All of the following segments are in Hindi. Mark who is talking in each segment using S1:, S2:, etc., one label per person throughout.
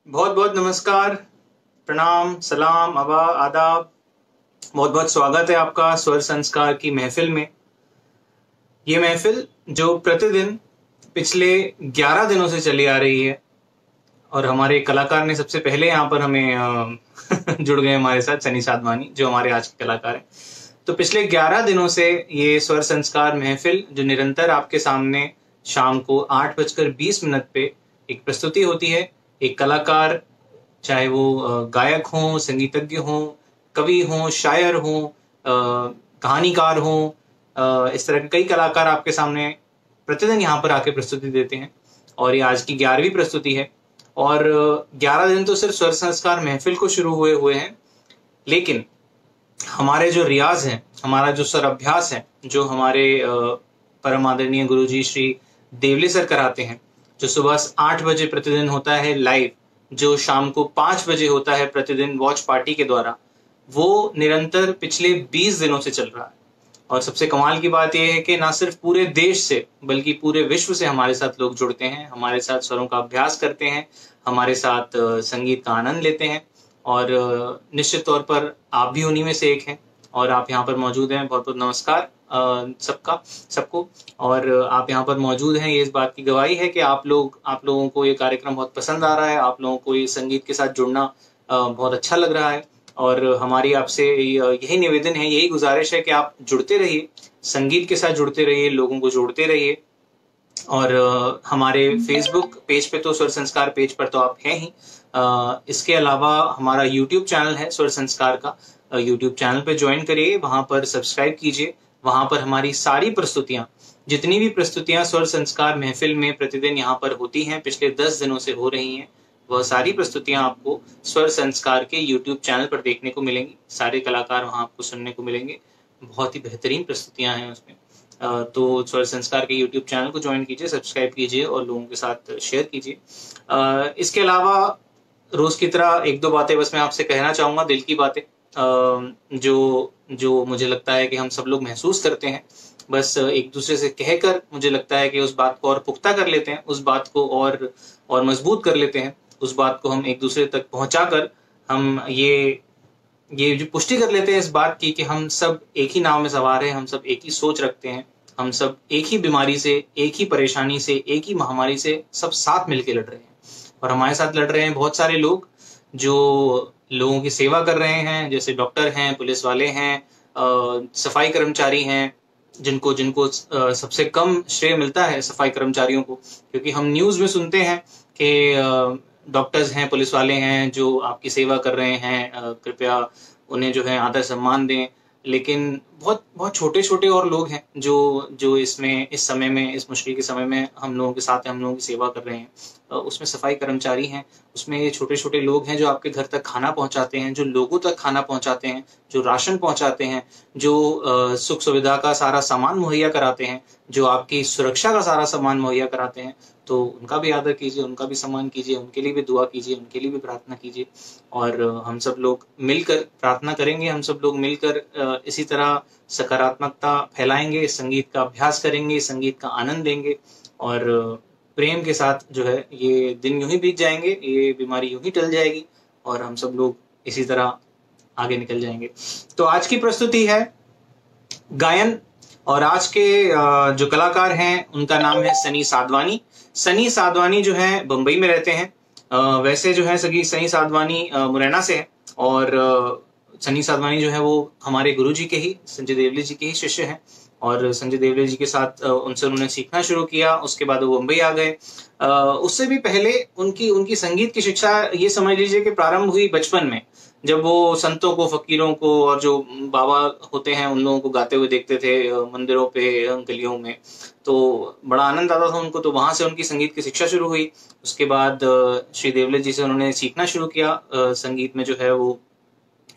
S1: बहुत बहुत नमस्कार, प्रणाम, सलाम, आबा, आदाब। बहुत बहुत स्वागत है आपका स्वर संस्कार की महफिल में। ये महफिल जो प्रतिदिन पिछले 11 दिनों से चली आ रही है और हमारे कलाकार ने सबसे पहले यहाँ पर हमें जुड़ गए हमारे साथ, सनी साधवानी जो हमारे आज के कलाकार हैं। तो पिछले 11 दिनों से ये स्वर संस्कार महफिल जो निरंतर आपके सामने शाम को 8:20 पे एक प्रस्तुति होती है। एक कलाकार, चाहे वो गायक हों, संगीतज्ञ हों, कवि हों, शायर हों, कहानीकार हों, इस तरह के कई कलाकार आपके सामने प्रतिदिन यहाँ पर आके प्रस्तुति देते हैं। और ये आज की 11वीं प्रस्तुति है और 11 दिन तो सिर्फ स्वर संस्कार महफिल को शुरू हुए हुए हैं, लेकिन हमारे जो रियाज है, हमारा जो स्वर अभ्यास है, जो हमारे परम आदरणीय गुरुजी श्री देवले सर कराते हैं, जो सुबह 8 बजे प्रतिदिन होता है लाइव, जो शाम को 5 बजे होता है प्रतिदिन वॉच पार्टी के द्वारा, वो निरंतर पिछले 20 दिनों से चल रहा है। और सबसे कमाल की बात यह है कि ना सिर्फ पूरे देश से बल्कि पूरे विश्व से हमारे साथ लोग जुड़ते हैं, हमारे साथ स्वरों का अभ्यास करते हैं, हमारे साथ संगीत का आनंद लेते हैं। और निश्चित तौर पर आप भी उन्हीं में से एक हैं और आप यहाँ पर मौजूद हैं। बहुत बहुत नमस्कार सबको। और आप यहाँ पर मौजूद हैं, ये इस बात की गवाही है कि आप लोगों को ये कार्यक्रम बहुत पसंद आ रहा है, आप लोगों को ये संगीत के साथ जुड़ना बहुत अच्छा लग रहा है। और हमारी आपसे यही निवेदन है, यही गुजारिश है कि आप जुड़ते रहिए, संगीत के साथ जुड़ते रहिए, लोगों को जोड़ते रहिए। और हमारे फेसबुक पेज पे तो स्वर संस्कार पेज पर तो आप हैं ही, इसके अलावा हमारा यूट्यूब चैनल है स्वर संस्कार का। यूट्यूब चैनल पे ज्वाइन करिए, वहां पर सब्सक्राइब कीजिए। वहां पर हमारी सारी प्रस्तुतियां, जितनी भी प्रस्तुतियां स्वर संस्कार महफिल में प्रतिदिन यहाँ पर होती हैं, पिछले 10 दिनों से हो रही हैं, वह सारी प्रस्तुतियां आपको स्वर संस्कार के यूट्यूब चैनल पर देखने को मिलेंगी। सारे कलाकार वहां आपको सुनने को मिलेंगे, बहुत ही बेहतरीन प्रस्तुतियां हैं उसमें। तो स्वर संस्कार के यूट्यूब चैनल को ज्वाइन कीजिए, सब्सक्राइब कीजिए और लोगों के साथ शेयर कीजिए। इसके अलावा रोज की तरह एक दो बातें बस मैं आपसे कहना चाहूंगा, दिल की बातें, जो मुझे लगता है कि हम सब लोग महसूस करते हैं। बस एक दूसरे से कहकर मुझे लगता है कि उस बात को और पुख्ता कर लेते हैं, उस बात को और मजबूत कर लेते हैं, उस बात को हम एक दूसरे तक पहुंचाकर हम ये जो पुष्टि कर लेते हैं इस बात की कि हम सब एक ही नाव में सवार हैं, हम सब एक ही सोच रखते हैं, हम सब एक ही बीमारी से, एक ही परेशानी से, एक ही महामारी से सब साथ मिलकर लड़ रहे हैं। और हमारे साथ लड़ रहे हैं बहुत सारे लोग जो लोगों की सेवा कर रहे हैं, जैसे डॉक्टर हैं, पुलिस वाले हैं, सफाई कर्मचारी हैं, जिनको जिनको सबसे कम श्रेय मिलता है सफाई कर्मचारियों को, क्योंकि हम न्यूज में सुनते हैं कि डॉक्टर्स हैं, पुलिस वाले हैं जो आपकी सेवा कर रहे हैं, कृपया उन्हें जो है आदर सम्मान दें। लेकिन बहुत बहुत छोटे छोटे और लोग हैं जो इसमें, इस समय में, इस मुश्किल के समय में हम लोगों के साथ हैं, हम लोगों की सेवा कर रहे हैं। उसमें सफाई कर्मचारी हैं, उसमें ये छोटे छोटे लोग हैं जो आपके घर तक खाना पहुंचाते हैं, जो लोगों तक खाना पहुंचाते हैं, जो राशन पहुंचाते हैं, जो सुख सुविधा का सारा सामान मुहैया कराते हैं, जो आपकी सुरक्षा का सारा सामान मुहैया कराते हैं। तो उनका भी आदर कीजिए, उनका भी सम्मान कीजिए, उनके लिए भी दुआ कीजिए, उनके लिए भी प्रार्थना कीजिए। और हम सब लोग मिलकर प्रार्थना करेंगे, हम सब लोग मिलकर इसी तरह सकारात्मकता फैलाएंगे, संगीत का अभ्यास करेंगे, संगीत का आनंद लेंगे और प्रेम के साथ जो है ये दिन यूं ही बीत जाएंगे, ये बीमारी यूं ही टल जाएगी और हम सब लोग इसी तरह आगे निकल जाएंगे। तो आज की प्रस्तुति है गायन और आज के जो कलाकार हैं उनका नाम है सनी साधवानी। सनी साधवानी जो है बंबई में रहते हैं। वैसे जो है सनी साधवानी मुरैना से है और सनी साधवानी जो है वो हमारे गुरुजी के ही, संजय देवले जी के ही शिष्य हैं और संजय देवले जी के साथ उनसे उन्होंने सीखना शुरू किया। उसके बाद वो मुंबई आ गए। उससे भी पहले उनकी संगीत की शिक्षा ये समझ लीजिए कि प्रारंभ हुई बचपन में, जब वो संतों को, फकीरों को और जो बाबा होते हैं उन लोगों को गाते हुए देखते थे मंदिरों पे, गलियों में, तो बड़ा आनंद आता था उनको। तो वहां से उनकी संगीत की शिक्षा शुरू हुई। उसके बाद श्री देवले जी से उन्होंने सीखना शुरू किया, संगीत में जो है वो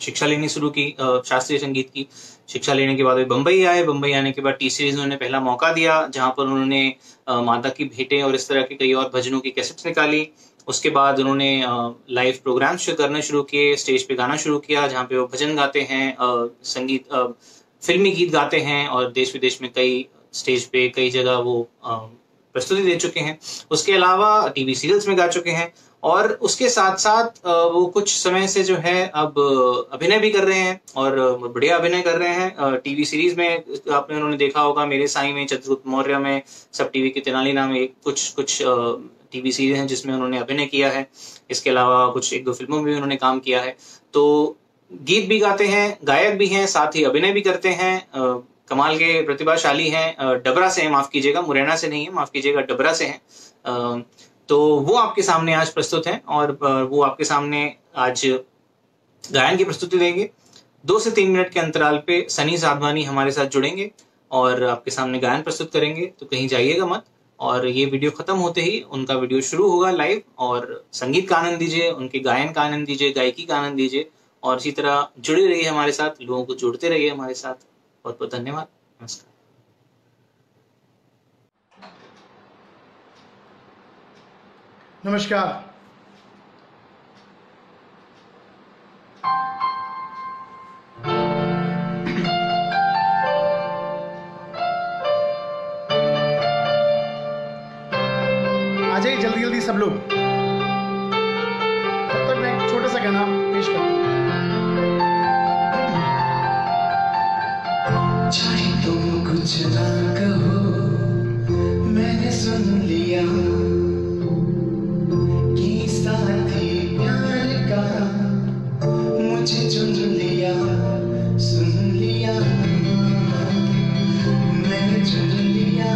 S1: शिक्षा लेनी शुरू की, शास्त्रीय संगीत की शिक्षा लेने के बाद वे बंबई आए। बंबई आने के बाद टी सीरीज उन्होंने पहला मौका दिया, जहां पर उन्होंने माता की भेंटें और इस तरह के कई और भजनों की कैसेट्स निकाली। उसके बाद उन्होंने लाइव प्रोग्राम्स करने शुरू किए, स्टेज पे गाना शुरू किया, जहाँ पे वो भजन गाते हैं, संगीत, फिल्मी गीत गाते हैं और देश विदेश में कई स्टेज पे कई जगह वो प्रस्तुति दे चुके हैं। उसके अलावा टीवी सीरियल्स में गा चुके हैं और उसके साथ साथ वो कुछ समय से जो है अब अभिनय भी कर रहे हैं और बढ़िया अभिनय कर रहे हैं। टीवी सीरीज में आपने उन्होंने देखा होगा, मेरे साईं में, चित्रगुप्त मौर्य में, सब टीवी की तेनाली नाम एक कुछ टीवी सीरीज हैं जिसमें उन्होंने अभिनय किया है। इसके अलावा कुछ 1-2 फिल्मों में भी उन्होंने काम किया है। तो गीत भी गाते हैं, गायक भी हैं, साथ ही अभिनय भी करते हैं। कमाल के प्रतिभाशाली हैं। डबरा से हैं, माफ कीजिएगा, मुरैना से नहीं है, माफ कीजिएगा, डबरा से हैं। तो वो आपके सामने आज प्रस्तुत हैं और वो आपके सामने आज गायन की प्रस्तुति देंगे। 2 से 3 मिनट के अंतराल पे सनी साधवानी हमारे साथ जुड़ेंगे और आपके सामने गायन प्रस्तुत करेंगे। तो कहीं जाइएगा मत, और ये वीडियो खत्म होते ही उनका वीडियो शुरू होगा लाइव, और संगीत का आनंद दीजिए, उनके गायन का आनंद दीजिए, गायकी का आनंद दीजिए और इसी तरह जुड़े रहिए हमारे साथ, लोगों को जोड़ते रहिए हमारे साथ। बहुत बहुत धन्यवाद। नमस्कार।
S2: नमस्कार। आ जाइए जल्दी जल्दी सब लोग। तब तक मैं एक छोटा सा गाना पेश करता हूँ।
S3: चाहे तुम कुछ ना कहो, मैंने सुन लिया कि साथी प्यार का मुझे चुन लिया, सुन लिया, मैंने चुन लिया।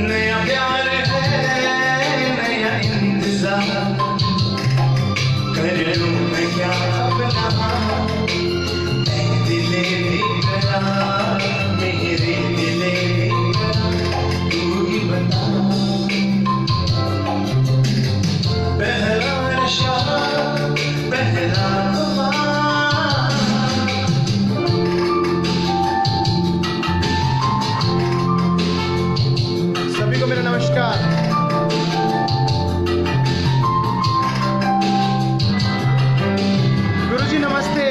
S3: नया प्यार है, नया इंतजार, कर लूं मैं क्या अपना, दिले बेकरार, मेरे दिले बेकरार, तू ही बता। पहला नशा, पहला
S2: मेरा नमस्कार। गुरुजी नमस्ते।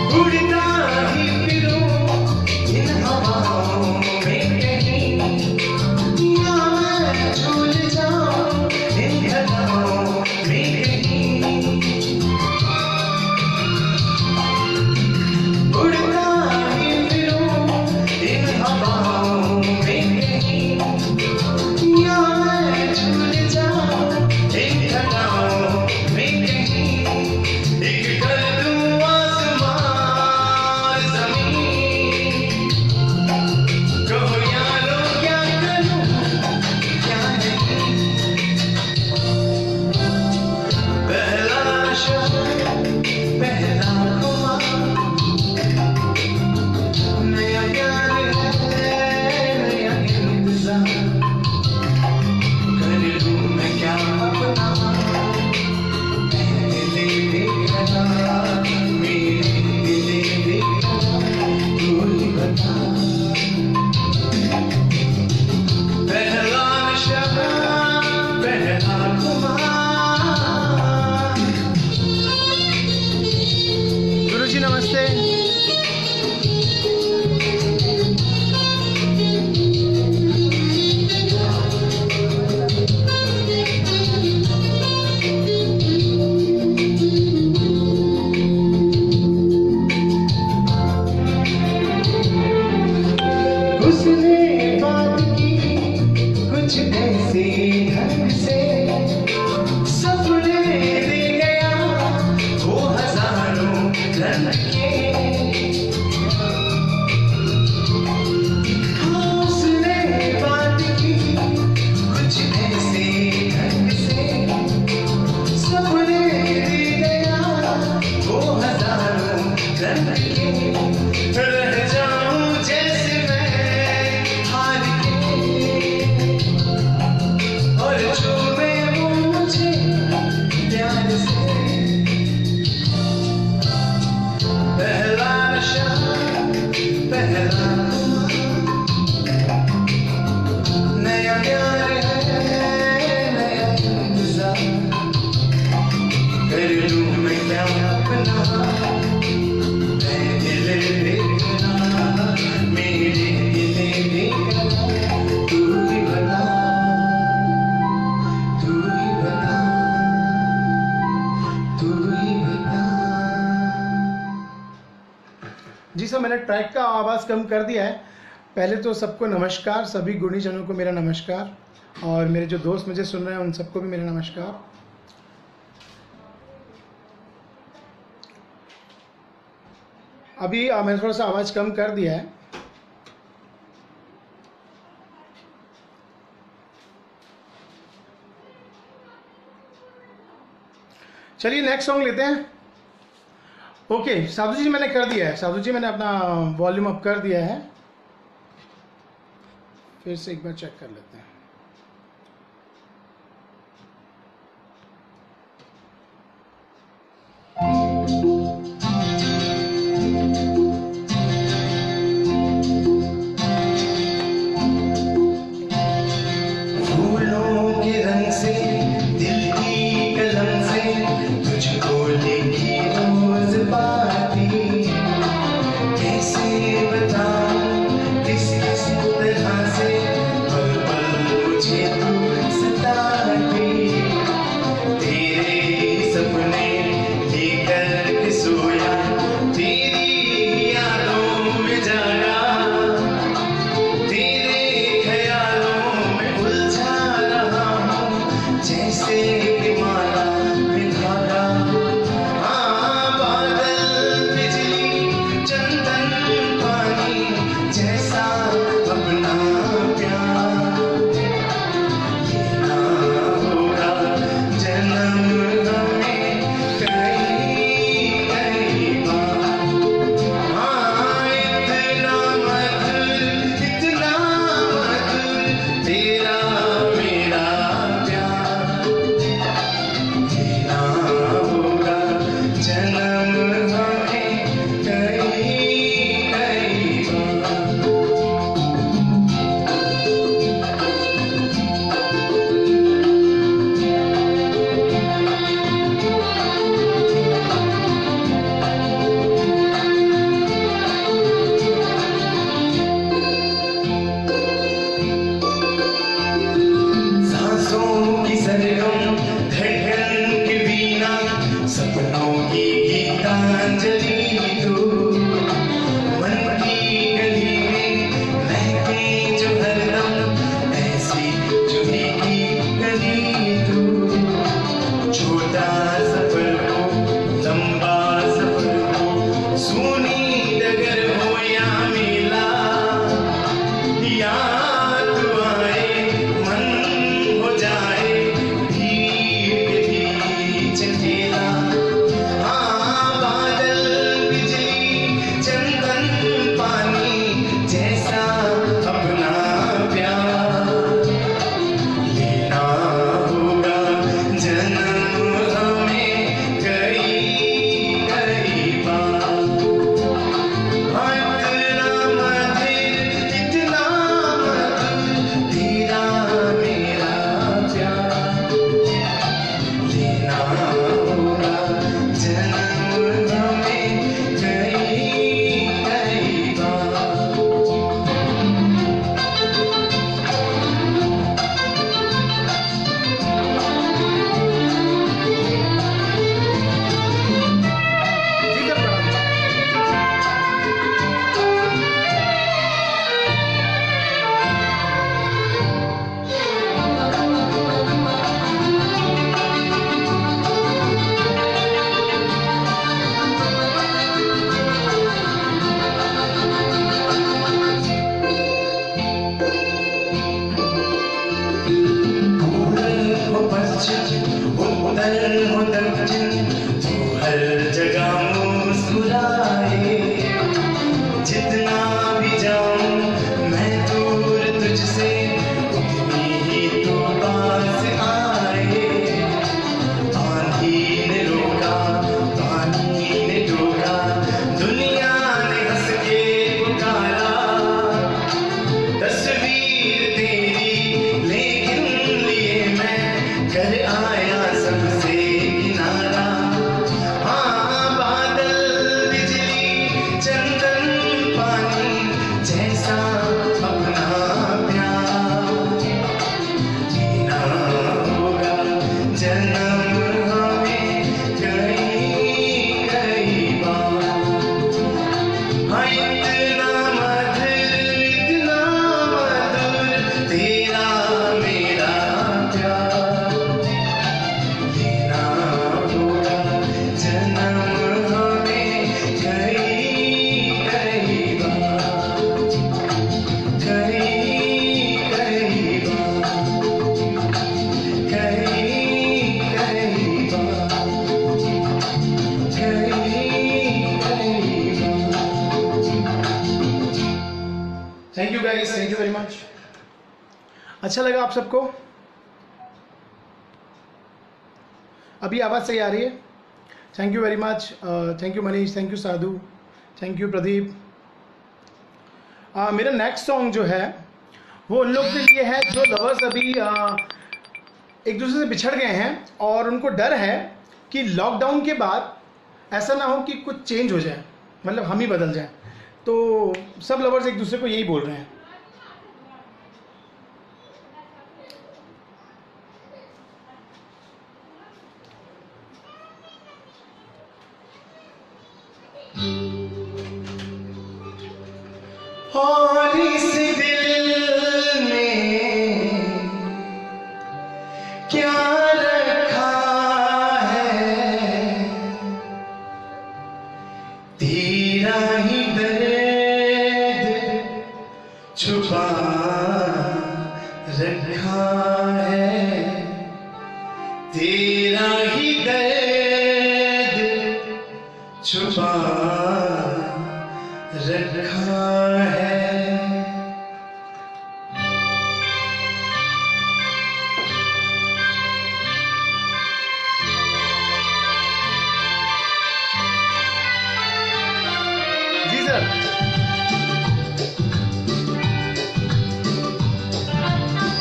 S3: उड़ता ही फिरूं इन हवाओं में कहीं, या मैं झूल जाऊं इन घटाओं में कहीं। एक कर दूं आसमान लग के रह जाऊं जैसे मैं हार के, और छूए वो मुझे प्यार से। पहला नशा पहला नया प्यार है, नया इंतजार। कर लूं मैं क्या अपना, मैं दिल देखना, मेरे दिल देखना। तू ही बता, तू ही बता, तू ही बता।
S2: जी सर, मैंने ट्रैक का आवाज़ कम कर दिया है। पहले तो सबको नमस्कार, सभी गुणीजनों को मेरा नमस्कार, और मेरे जो दोस्त मुझे सुन रहे हैं उन सबको भी मेरा नमस्कार। अभी मैंने थोड़ा सा आवाज़ कम कर दिया है। चलिए नेक्स्ट सॉन्ग लेते हैं। ओके साधु जी, मैंने कर दिया है। साधु जी, मैंने अपना वॉल्यूम अप कर दिया है। फिर से एक बार चेक कर लेते हैं।
S3: फूलों के रंग से, दिल की कलम से, तुझको लिखी रोज बातें। कैसे बताऊं किस किस तरह से, पल पल मुझे तू सताती। तेरे सपने लेकर के सोया, तेरी यादों में जागा, तेरे ख्यालों में उलझा रहा हूँ, जैसे कि माला में धागा। हाँ, बादल बिजली चंदन पानी जैसा अपना प्यार। लेना होगा जन्म हमें कई कई बार। हाँ, इतना मधुर तेरा मेरा प्यार। लेना होगा जन्म हमें कई कई बार। सांसों की सरगम, धड़कन की वीणा, सपनों की गीतांजलि तू। मन की गली में महके जो हरदम, ऐसी जूही की गली तू। छोटा सफर हो, लंबा सफर हो, सूनी डगर हो या मेला, या तू आए मन हो जाए भीड़ के बीच अकेला। हाँ, बादल
S2: thank you guys, thank you very much. अच्छा लगा आप सबको? अभी आवाज़ सही आ रही है? Thank you very much. Thank you Manish, thank you Sadhu, thank you Pradeep. मेरा नेक्स्ट सॉन्ग जो है वो उन लोग के लिए है जो लवर्स अभी एक दूसरे से बिछड़ गए हैं और उनको डर है कि लॉकडाउन के बाद ऐसा ना हो कि कुछ चेंज हो जाए, मतलब हम ही बदल जाएं। तो सब लवर्स एक दूसरे को यही बोल रहे हैं।
S3: और इस दिल में क्या रखा है, तेरा ही दर्द छुपा रखा है, तेरा ही दर्द छुपा रखा है।
S2: जी सर।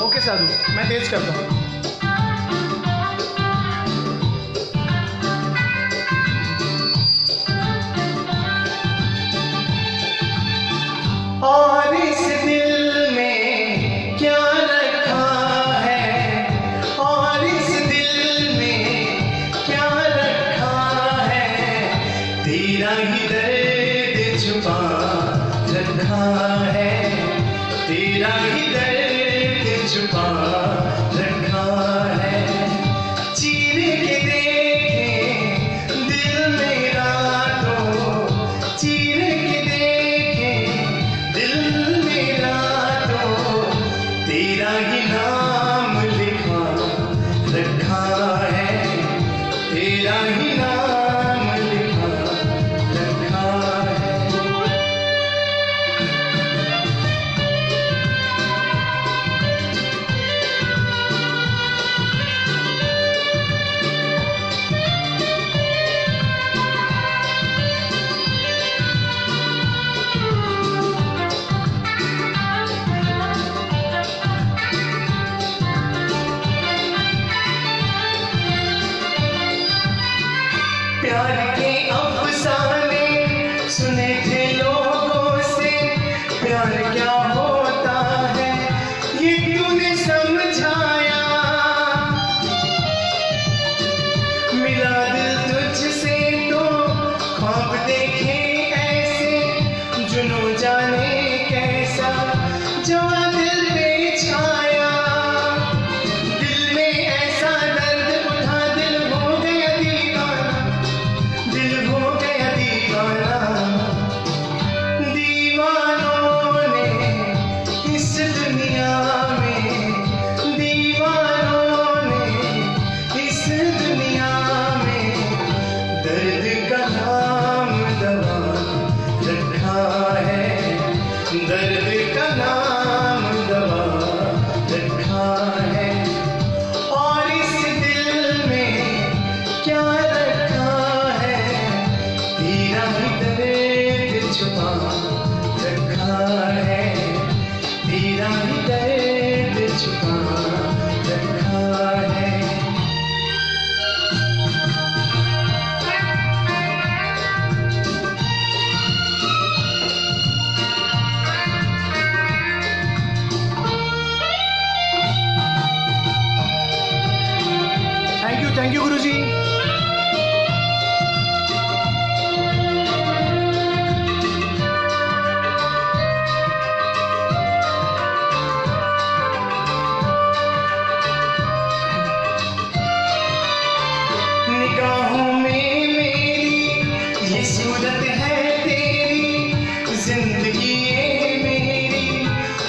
S2: ओके साधु, मैं तेज करता हूँ।
S3: और इस दिल में क्या रखा है, और इस दिल में क्या रखा है, तेरा ही दर्द छुपा रखा है, तेरा ही दर्द छुपा रखा है। चीर के देखे दिल मेरा तो, चीर के देखे दिल मेरा तो, तेरा ही नाम लिखा रखा है, तेरा ही नाम लिखा रखा है। प्यार के अफसाने सुने थे लोगों से, प्यार क्या होता है ये क्यों ने समझाया, मिला दिल तुझसे तो ख्वाब देखे ऐसे, जुनून जाने कैसा जवा दिल में छाया, दिल में ऐसा दर्द उठा, दिल हो गया दीवाना, दिल हो गया दीवाना। दीवानों ने इस दुनिया में, दीवानों ने इस दुनिया में दर्द का नाम दवा रखा है, दर्द का नाम दवा रखा है। और इस दिल में क्या रखा है, तेरा ही दर्द छुपा रखा है, तेरा ही दर्द छुपा रखा है।
S2: थैंक यू गुरुजी।
S3: निगाहों में मेरी ये सूरत है तेरी, जिंदगी ये मेरी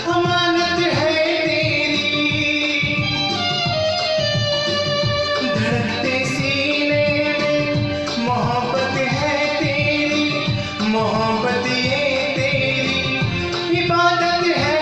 S3: अमानत है तेरी, धड़कते सीने में मोहब्बत है तेरी, मोहब्बत ये तेरी इबादत है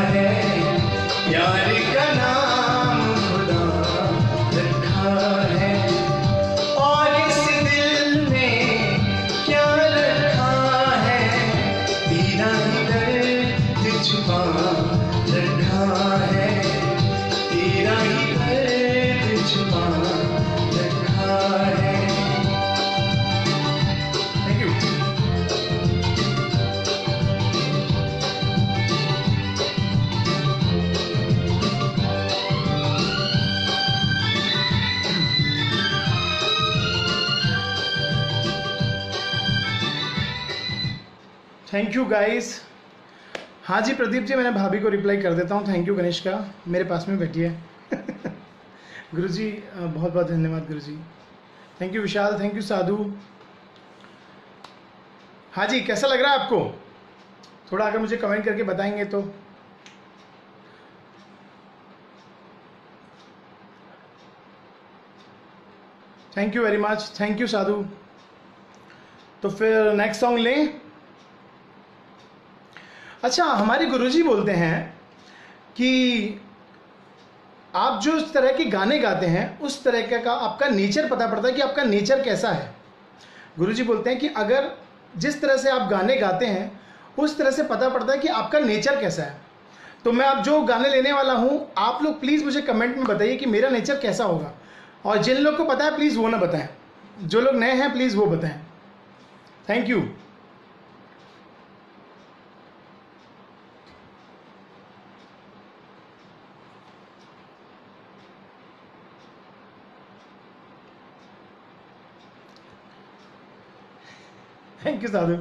S3: है, प्यार का नाम खुदा रखा है, और इस दिल में क्या रखा है, तेरा ही दर्द छुपा रखा है, तेरा ही दर्द छुपा रखा है।
S2: Thank you. Thank you guys. हाँ जी प्रदीप जी, मैंने भाभी को रिप्लाई कर देता हूँ। थैंक यू गणेश का, मेरे पास में बैठी है। गुरुजी बहुत बहुत धन्यवाद गुरुजी। Thank you Vishal, thank you Sadhu. हाँ जी, कैसा लग रहा है आपको? थोड़ा अगर मुझे कमेंट करके बताएंगे तो। Thank you very much, thank you Sadhu. तो फिर नेक्स्ट सॉन्ग लें। अच्छा, हमारे गुरुजी बोलते हैं कि आप जो इस तरह के गाने गाते हैं उस तरह का आपका नेचर पता पड़ता है कि आपका नेचर कैसा है। गुरुजी बोलते हैं कि अगर जिस तरह से आप गाने गाते हैं उस तरह से पता पड़ता है कि आपका नेचर कैसा है। तो मैं अब जो गाने लेने वाला हूं, आप लोग प्लीज़ मुझे कमेंट में बताइए कि मेरा नेचर कैसा होगा, और जिन लोग को पता है प्लीज़ वो ना बताएं, जो लोग नए हैं प्लीज़ वो बताएं। Thank you. थैंक यू साधु।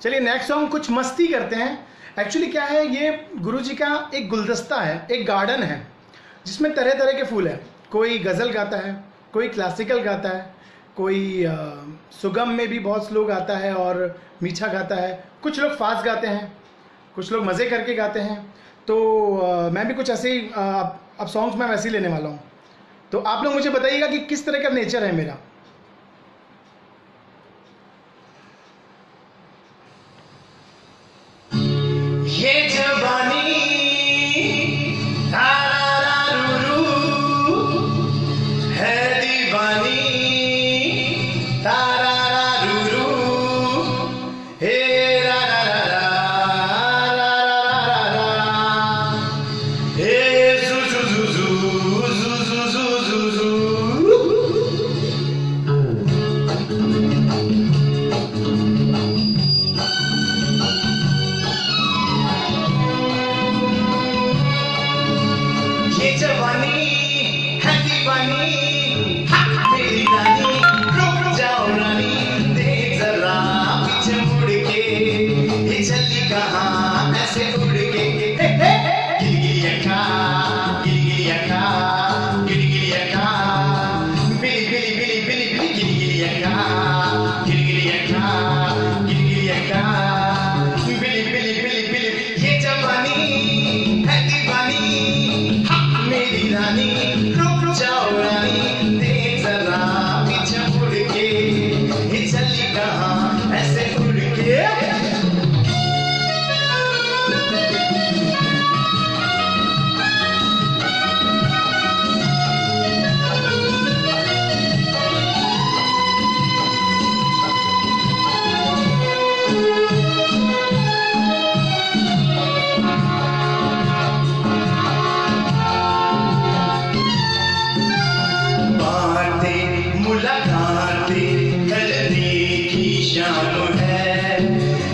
S2: चलिए नेक्स्ट सॉन्ग कुछ मस्ती करते हैं। एक्चुअली क्या है, ये गुरुजी का एक गुलदस्ता है, एक गार्डन है जिसमें तरह तरह के फूल हैं। कोई गज़ल गाता है, कोई क्लासिकल गाता है, कोई सुगम में भी बहुत लोग गाता है और मीठा गाता है, कुछ लोग फास्ट गाते हैं, कुछ लोग मज़े करके गाते हैं। तो मैं भी कुछ ऐसे ही अब सॉन्ग्स मैं वैसे ही लेने वाला हूँ। तो आप लोग मुझे बताइएगा कि किस तरह का नेचर है मेरा।
S3: ये जवानी तारारू है दीवानी तारारू हे रा रा रा रा रा रा रा हे जू जू जू जू जू जू जू जू। ये जवानी है दीवानी मेरी रानी, रुक जाओ रानी, देख जरा पीछे मुड़ के, ये चली कहाँ ऐसे उड़ के। गिलगिलिया खा गिलगिलिया खा गिलगिलिया खा, बिली बिली बिली बिली बिली गिलगिलिया खा गिलगिलिया खा गिलगिलिया खा, बिली बिली बिली बिली। ये जवानी है दीवानी मेरी रानी, रुक जाओ रानी, देख जरा पीछे मुड़ के, ये चली कहाँ ऐसे उड़ के। बातें मुलाकातें करने की शाम है,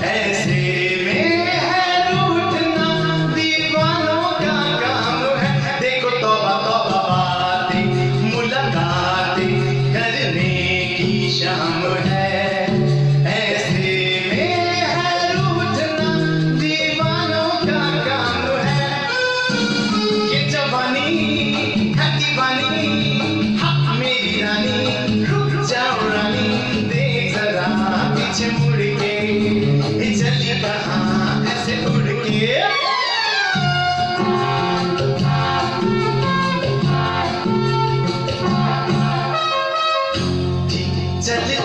S3: ऐसे में है रूठना दीवानों का काम है। देखो तौबा तौबा, बातें मुलाकातें करने की शाम है, ऐसे में है रूठना दीवानों का काम है। ये जवानी है दीवानी मेरी रानी, रुक जाओ रानी, देख जरा पीछे मुड़ के, ये चली कहाँ ऐसे उड़ के।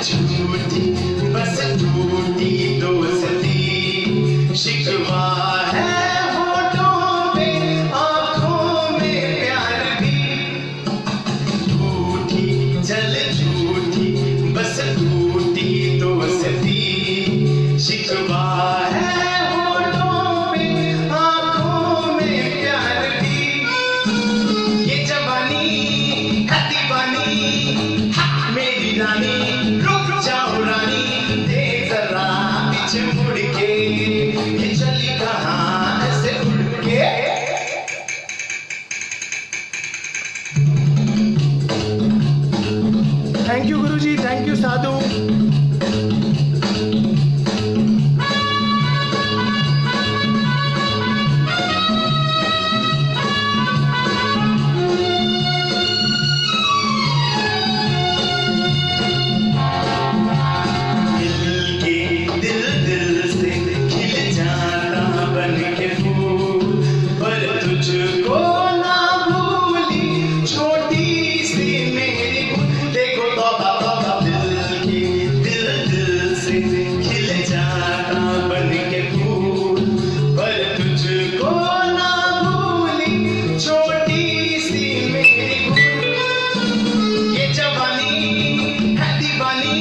S3: झूठी बस टूटी दोस्ती, शिकवा है होठों पे आंखों में प्यार भी, झूठी चल झूठी बस टूटी दोस्ती, शिकवा है होठों पे आंखों में प्यार भी, ये जवानी है दीवानी मेरी रानी, रुक जाओ रानी देख जरा पीछे मुड़ के, ये चली कहाँ ऐसे उड़ के।
S2: थैंक यू गुरुजी, थैंक यू साधु।
S3: दिल से खिल जाता बन के फूल, पर तुझको ना भूली छोटी सी मेरी भूल। देखो तौबा तौबा, दिल से खिल जाता बन के फूल, पर तुझको ना भूली छोटी सी मेरी भूल, ये जवानी है दीवानी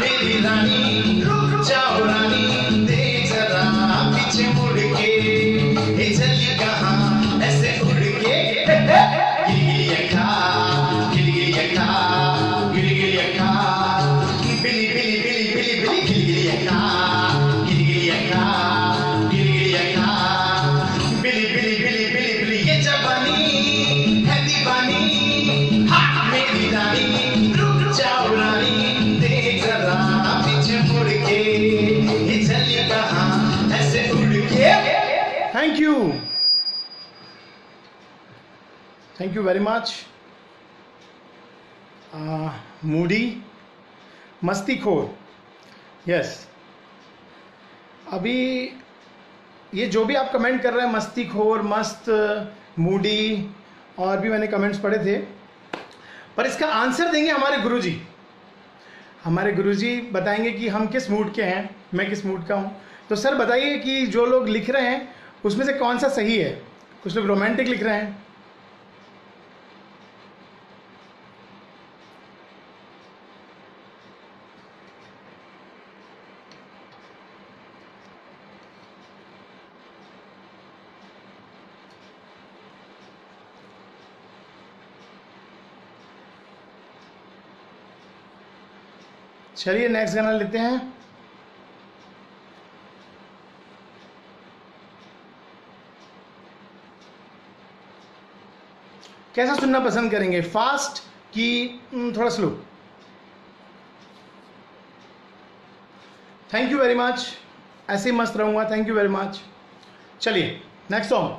S3: मेरी रानी, रुक जाओ रानी देख जरा पीछे मुड़ के, ये चली कहाँ ऐसे उड़ के। गिलगिली अखा गिलगिली अखा गिलगिली अखा, बिली बिली बिली बिली बिली गिलगिली अखा गिलगिली अखा गिलगिली अखा, बिली बिली बिली बिली बिली, ये जवानी है दीवानी मेरी रानी, रुक जाओ रानी देख जरा पीछे मुड़ के, ये चली कहाँ ऐसे उड़ के।
S2: Thank you, thank you very much. Moody मस्तीखोर, यस। अभी ये जो भी आप कमेंट कर रहे हैं, मस्तीखोर, मस्त, मूडी, और भी मैंने कमेंट्स पढ़े थे, पर इसका आंसर देंगे हमारे गुरुजी। हमारे गुरुजी बताएंगे कि हम किस मूड के हैं, मैं किस मूड का हूँ। तो सर बताइए कि जो लोग लिख रहे हैं उसमें से कौन सा सही है। कुछ लोग रोमांटिक लिख रहे हैं, चलिए नेक्स्ट गाना लेते हैं। कैसा सुनना पसंद करेंगे, फास्ट कि थोड़ा slow? Thank you very much, ऐसे ही मस्त रहूंगा। Thank you very much. चलिए नेक्स्ट सॉन्ग।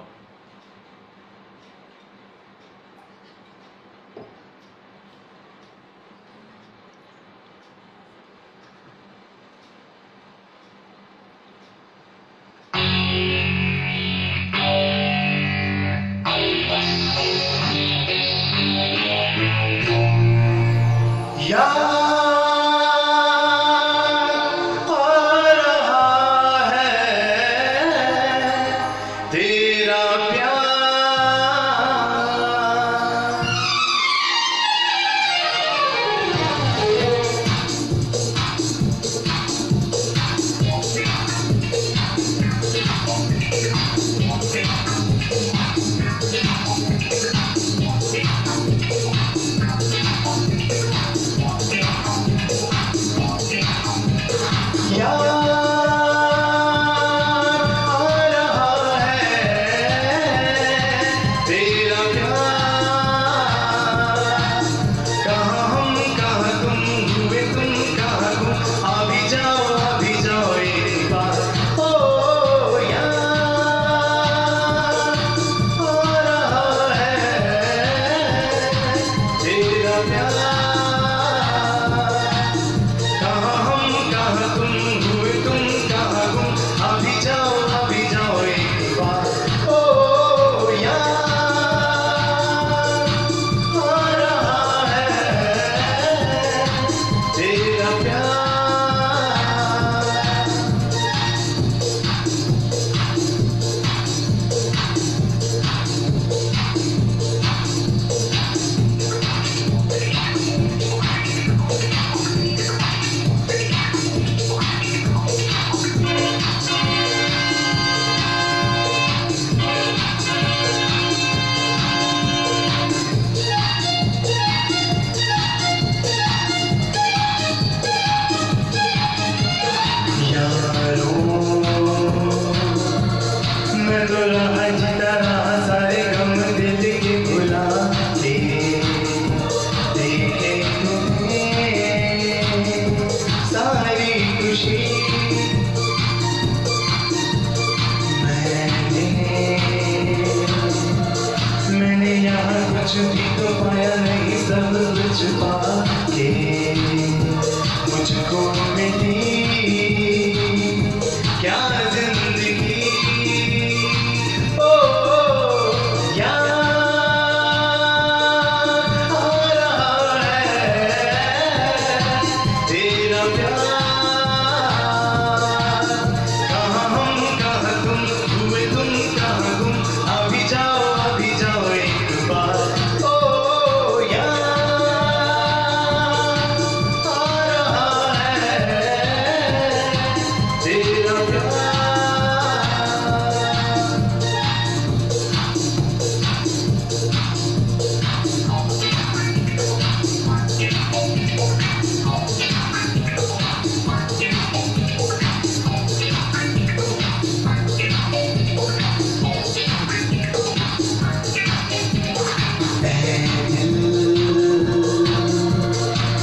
S3: खुशी मैंने यहाँ कुछ भी तो पाया नहीं, सब कुछ पाके मुझको मिली क्या जिंदगी। ओ याद आ रहा है तेरा प्यार, कहाँ हम कहाँ तुम, हुए तुम कहाँ गुम, अभी जाओ एक बार। ओ याद आ रहा है तेरा प्यार।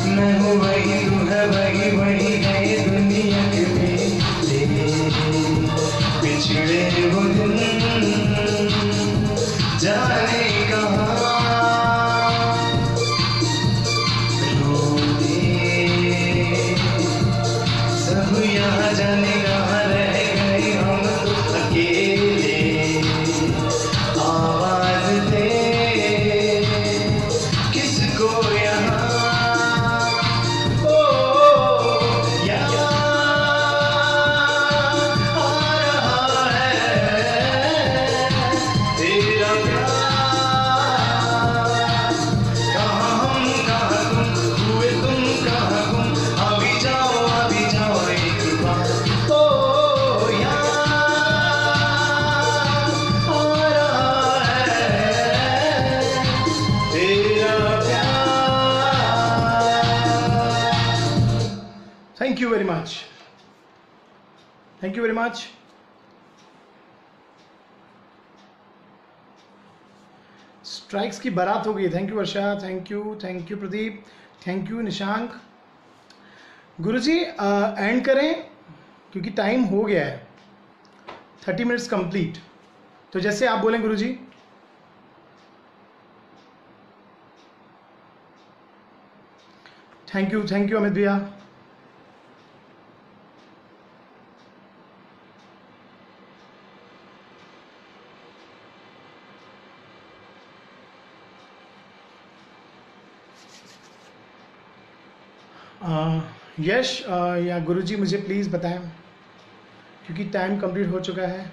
S3: मैं हूँ वही, तू है वही, वही है ये दुनिया के मेले पिछड़े वो दिन जाने कहाँ रोने सब यहाँ जाने कहाँ रह गए हम तो अकेले, आवाज दे किसको यहाँ। ओ याद आ रहा है तेरा प्यार, कहाँ हम कहाँ तुम, हुए तुम कहाँ गुम, अभी जाओ एक बार। ओ याद आ रहा है तेरा प्यार।
S2: Thank you very much, thank you very much. Strikes की बारात हो गई। Thank you Varsha, thank you Pradeep, thank you Nishank. Guruji and करें क्योंकि टाइम हो गया है, 30 मिनट्स कंप्लीट, तो जैसे आप बोलें गुरुजी। थैंक यू अमित भैया। यश या गुरुजी मुझे प्लीज़ बताएं क्योंकि टाइम कंप्लीट हो चुका है।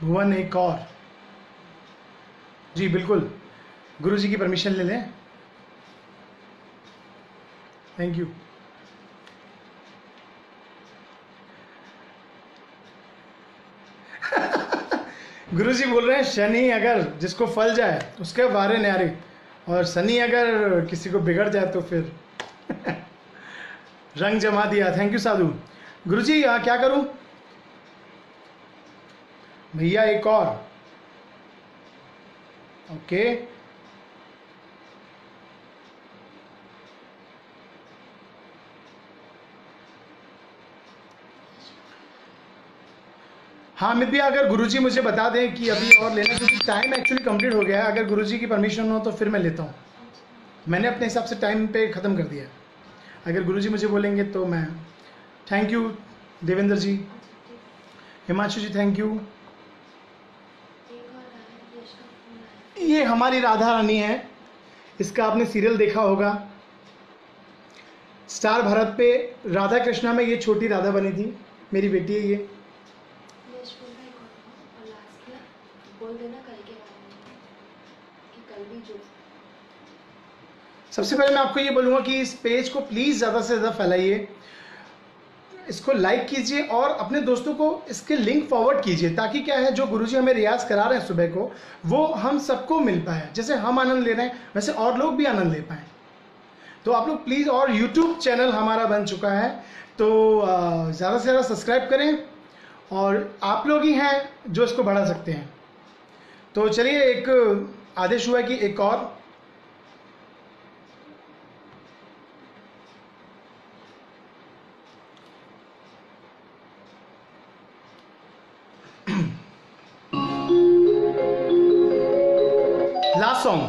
S2: भुवन एक और, जी बिल्कुल, गुरुजी की परमिशन ले लें। Thank you. गुरुजी बोल रहे हैं शनि अगर जिसको फल जाए उसके वारे न्यारे, और शनि अगर किसी को बिगड़ जाए तो फिर रंग जमा दिया। थैंक यू साधु। गुरुजी क्या करूं भैया? एक और, ओके। हाँ अमित भैया, अगर गुरुजी मुझे बता दें कि अभी और लेना, क्योंकि टाइम एक्चुअली कंप्लीट हो गया है। अगर गुरुजी की परमिशन हो तो फिर मैं लेता हूँ। मैंने अपने हिसाब से टाइम पे ख़त्म कर दिया है। अगर गुरुजी मुझे बोलेंगे तो मैं। Thank you Devendra ji. Himanshu ji thank you. ये हमारी राधा रानी है, इसका आपने सीरियल देखा होगा स्टार भारत पे। राधा कृष्णा में ये छोटी राधा बनी थी, मेरी बेटी है ये। सबसे पहले मैं आपको ये बोलूँगा कि इस पेज को प्लीज़ ज़्यादा से ज़्यादा फैलाइए, इसको लाइक कीजिए और अपने दोस्तों को इसके लिंक फॉरवर्ड कीजिए, ताकि क्या है जो गुरुजी हमें रियाज करा रहे हैं सुबह को वो हम सबको मिल पाए। जैसे हम आनंद ले रहे हैं वैसे और लोग भी आनंद ले पाएँ। तो आप लोग प्लीज़, और यूट्यूब चैनल हमारा बन चुका है तो ज़्यादा से ज़्यादा सब्सक्राइब करें, और आप लोग ही हैं जो इसको बढ़ा सकते हैं। तो चलिए, एक आदेश हुआ है कि एक और। Last song.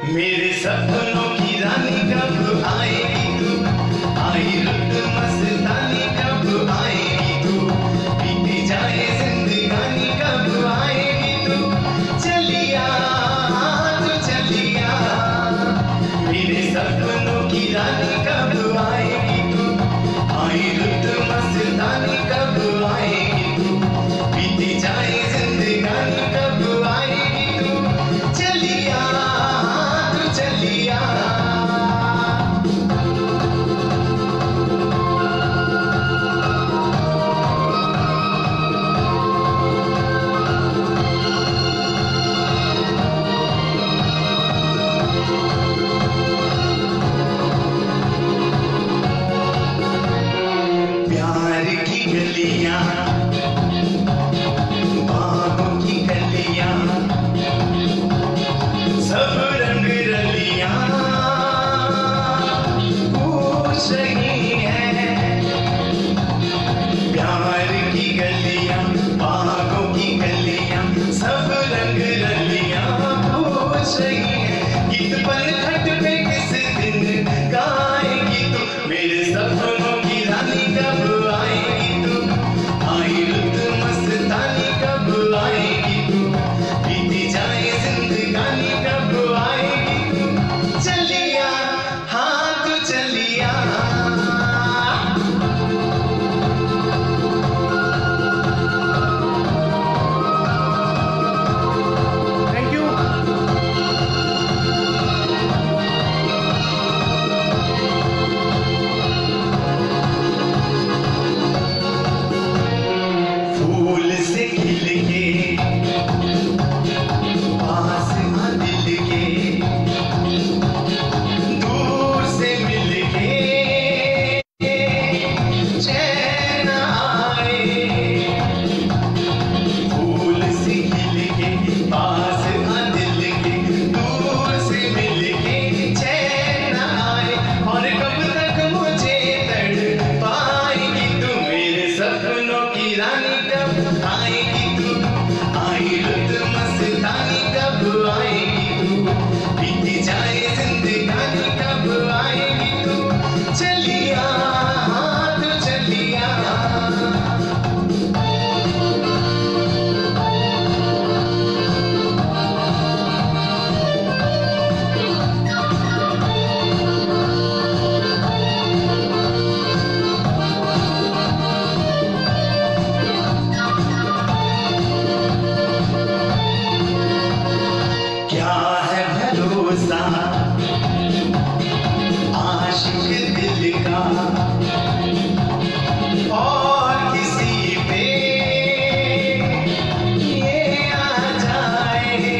S3: मेरे सपनों की रानी कब आएगी तू, आई रुत मस्तानी कब आएगी तू, बीती जाए जिंदगानी कब आएगी तू, चलिया तू चलिया। मेरे सपनों की रानी कब आएगी तू, आई रुत मस्तानी कब आएगी तू, बीती जाए जिंदगानी कब आएगी तू, चलिया चलिया। प्यार की गलियां, बागों की गलियां, सब रंग रलियां पूछ रही हैं। प्यार की गलियां, बागों की गलियां, सब रंग रलियां पूछ रही हैं। गीत पलखट पे किस दिन गाएगी तू, मेरे सपनों की रानी कब आएगी तू, आई रुत मस्तानी कब आएगी तू, बीती जाए जिंदगानी कब आएगी तू, चलिया हाँ तू चलिया।
S2: Thank you.
S3: फूल से खिल के पास आ दिल के, दूर से मिल के चैन आए। फूल से खिल के पास आ दिल के, दूर से मिल के चैन आए। और कब तक मुझे तड़ पाएगी तू, मेरे सपनों की रानी कब आएगी तू, आई रुत मस्तानी कब आएगी तू, बीती जाए जिंदगानी कब आएगी तू, चलिया हाँ तू चलिया। क्या है भरोसा आशिक दिल का, और किसी पे ये आ जाए।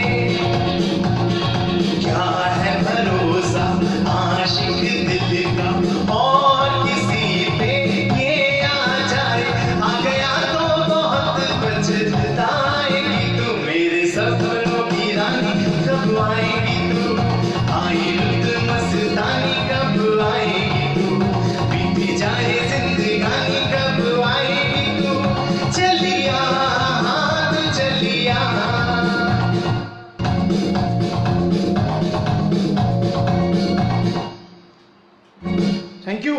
S3: क्या है भरोसा आशिक दिल का, और किसी पे ये आ जाए। आ गया तो बहुत पछताएगी तू, मेरे सपनों की रानी कब आएगी तू, आई रुत मस्तानी कब आएगी तू, बीती जाए जिंदगानी कब आएगी तू, चलिया हाँ तू चलिया।
S2: Thank you.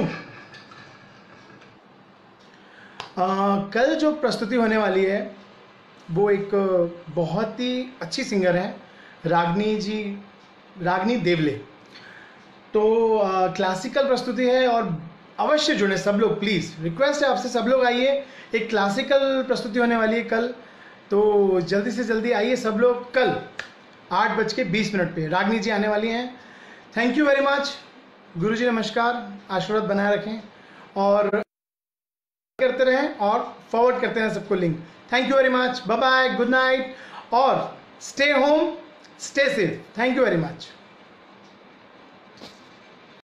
S2: कल जो प्रस्तुति होने वाली है वो एक बहुत ही अच्छी सिंगर है, रागनी जी, रागनी देवले। तो क्लासिकल प्रस्तुति है और अवश्य जुड़े सब लोग, प्लीज़ रिक्वेस्ट है आपसे, सब लोग आइए। एक क्लासिकल प्रस्तुति होने वाली है कल, तो जल्दी से जल्दी आइए सब लोग। कल 8:20 पे रागनी जी आने वाली हैं। Thank you very much. गुरु जी नमस्कार, आशीर्वाद बनाए रखें और करते रहें और फॉरवर्ड करते रहें सबको link. Thank you very much, bye bye, good night और stay home, stay safe. Thank you very much.